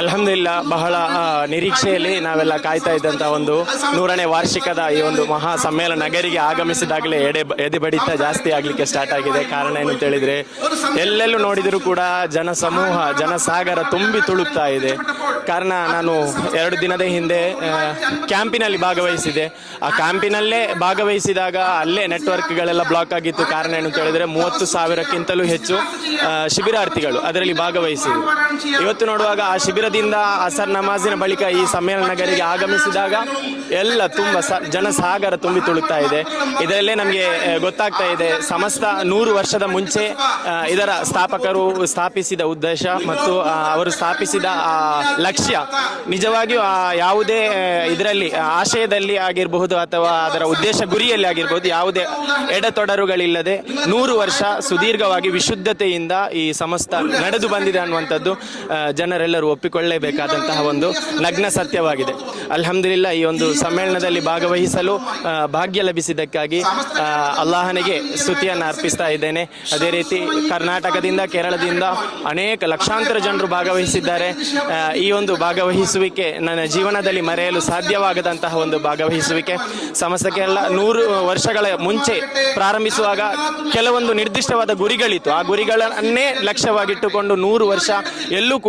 ಅಲ್ಹಮ್ದುಲಿಲ್ಲಾ ಬಹಳ ನಿರೀಕ್ಷೆಯಲ್ಲಿ ನಾವೆಲ್ಲ ಕಾಯ್ತಾ ಇದ್ದಂತಹ ಒಂದು 100ನೇ ವಾರ್ಷಿಕದ ಈ ಒಂದು ಮಹಾ ಸಮ್ಮೇಳನ ನಗರಿಗೆ ಆಗಮಿಸಿದಾಗಲೇ ಎದೆ ಬಡಿತ ಜಾಸ್ತಿ ಆಗ್ಲಿಕ್ಕೆ ಸ್ಟಾರ್ಟ್ ಆಗಿದೆ. ಕಾರಣ ಏನು ಅಂತ ಹೇಳಿದ್ರೆ ಎಲ್ಲೆಲ್ಲೂ ನೋಡಿದರೂ ಕೂಡ ಜನಸಮೂಹ ಜನಸಾಗರ ತುಂಬಿ ತುಳುಕ್ತಾ ಇದೆ. ಕಾರಣ ನಾನು 2 ದಿನದ ಹಿಂದೆ ಕ್ಯಾಂಪಿನಲ್ಲಿ ಭಾಗವಹಿಸಿದೆ. ಆ ಕ್ಯಾಂಪಿನಲ್ಲೇ ಭಾಗವಹಿಸಿದಾಗ ಅಲ್ಲೇ ನೆಟ್ವರ್ಕ್ಗಳೆಲ್ಲ ಬ್ಲಾಕ್ ಆಗಿತ್ತು. ಕಾರಣ ಏನು ಅಂತ ಹೇಳಿದ್ರೆ 30,000ಕ್ಕಿಂತಲೂ ಹೆಚ್ಚು ಶಿಬಿರಾರ್ಥಿಗಳು ಅದರಲ್ಲಿ ಭಾಗವಹಿಸಿದರು. ಇವತ್ತು ನೋಡುವಾಗ ಆ ಶಿಬಿರದಿಂದ ಅಸರ್ ನಮಾಜಿನ ಬಳಿಕ ಈ ಸಮ್ಮೇಳನ ನಗರಿಗೆ ಆಗಮಿಸಿದಾಗ ಎಲ್ಲ ತುಂಬ ಜನಸಾಗರ ತುಂಬಿ ತುಳುಕ್ತಾ ಇದೆ. ಇದರಲ್ಲೇ ನಮಗೆ ಗೊತ್ತಾಗ್ತಾ ಇದೆ ಸಮಸ್ತ 100 ವರ್ಷದ ಮುಂಚೆ ಇದರ ಸ್ಥಾಪಕರು ಸ್ಥಾಪಿಸಿದ ಉದ್ದೇಶ ಮತ್ತು ಅವರು ಸ್ಥಾಪಿಸಿದ ಲಕ್ಷ್ಯ ನಿಜವಾಗಿಯೂ ಯಾವುದೇ ಇದರಲ್ಲಿ ಆಶಯದಲ್ಲಿ ಆಗಿರಬಹುದು ಅಥವಾ ಅದರ ಉದ್ದೇಶ ಗುರಿಯಲ್ಲಿ ಆಗಿರಬಹುದು ಯಾವುದೇ ಎಡತೊಡರುಗಳಿಲ್ಲದೆ 100 ವರ್ಷ ಸುದೀರ್ಘವಾಗಿ ವಿಶುದ್ಧತೆಯಿಂದ ಈ ಸಮಸ್ತ ನಡೆದು ಬಂದಿದೆ ಅನ್ನುವಂಥದ್ದು ಜನರೆಲ್ಲರೂ ಒಪ್ಪಿಕೊಳ್ಳಲೇಬೇಕಾದಂತಹ ಒಂದು ನಗ್ನ ಸತ್ಯವಾಗಿದೆ. ಅಲ್ಹಮ್ದುಲಿಲ್ಲಾ ಈ ಒಂದು ಸಮ್ಮೇಳನದಲ್ಲಿ ಭಾಗವಹಿಸಲು ಭಾಗ್ಯ ಲಭಿಸಿದ್ದಕ್ಕಾಗಿ ಅಲ್ಲಾಹನಿಗೆ ಸ್ತುತಿಯನ್ನು ಅರ್ಪಿಸ್ತಾ ಇದ್ದೇನೆ. ಅದೇ ರೀತಿ ಕರ್ನಾಟಕದಿಂದ ಕೇರಳದಿಂದ ಅನೇಕ ಲಕ್ಷಾಂತರ ಜನರು ಭಾಗವಹಿಸಿದ್ದಾರೆ. ಈ ಒಂದು ಭಾಗವಹಿಸುವಿಕೆ ನನ್ನ ಜೀವನದಲ್ಲಿ ಮರೆಯಲು ಸಾಧ್ಯವಾಗದಂತಹ ಒಂದು ಭಾಗವಹಿಸುವಿಕೆ. ಸಮಸ್ತ ಕೇರಳ 100 ವರ್ಷಗಳ ಮುಂಚೆ ಪ್ರಾರಂಭಿಸುವಾಗ ಕೆಲವೊಂದು ನಿರ್ದಿಷ್ಟವಾದ ಗುರಿಗಳಿತ್ತು. ಆ ಗುರಿಗಳನ್ನೇ ಲಕ್ಷ್ಯವಾಗಿಟ್ಟುಕೊಂಡು 100 ವರ್ಷ ಎಲ್ಲೂ ಕೂಡ